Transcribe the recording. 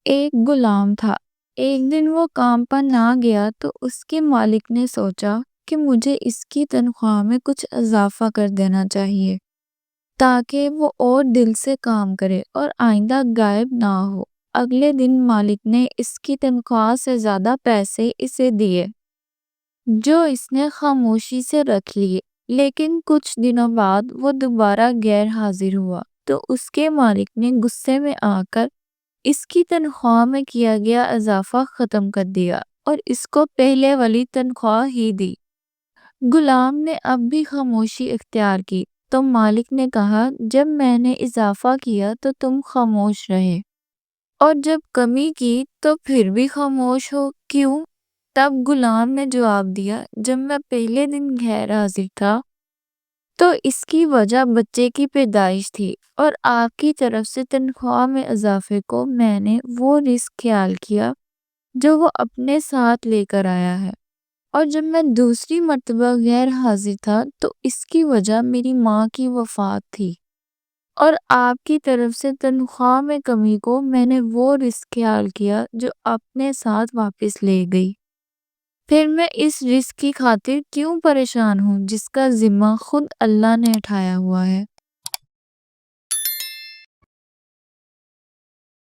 ایک غلام تھا۔ ایک دن وہ کام پر نہ گیا تو اس کے مالک نے سوچا کہ مجھے اس کی تنخواہ میں کچھ اضافہ کر دینا چاہیے تاکہ وہ اور دل سے کام کرے اور آئندہ غائب نہ ہو۔ اگلے دن مالک نے اس کی تنخواہ سے زیادہ پیسے اسے دیے، جو اس نے خاموشی سے رکھ لیے۔ لیکن کچھ دنوں بعد وہ دوبارہ غیر حاضر ہوا تو اس کے مالک نے غصے میں آ کر اس کی تنخواہ میں کیا گیا اضافہ ختم کر دیا اور اس کو پہلے والی تنخواہ ہی دی۔ غلام نے اب بھی خاموشی اختیار کی تو مالک نے کہا، جب میں نے اضافہ کیا تو تم خاموش رہے، اور جب کمی کی تو پھر بھی خاموش ہو، کیوں؟ تب غلام نے جواب دیا، جب میں پہلے دن غیر حاضر تھا تو اس کی وجہ بچے کی پیدائش تھی، اور آپ کی طرف سے تنخواہ میں اضافے کو میں نے وہ رزق خیال کیا جو وہ اپنے ساتھ لے کر آیا ہے، اور جب میں دوسری مرتبہ غیر حاضر تھا تو اس کی وجہ میری ماں کی وفات تھی، اور آپ کی طرف سے تنخواہ میں کمی کو میں نے وہ رزق خیال کیا جو اپنے ساتھ واپس لے گئی۔ پھر میں اس رزق کی خاطر کیوں پریشان ہوں جس کا ذمہ خود اللہ نے اٹھایا ہوا ہے؟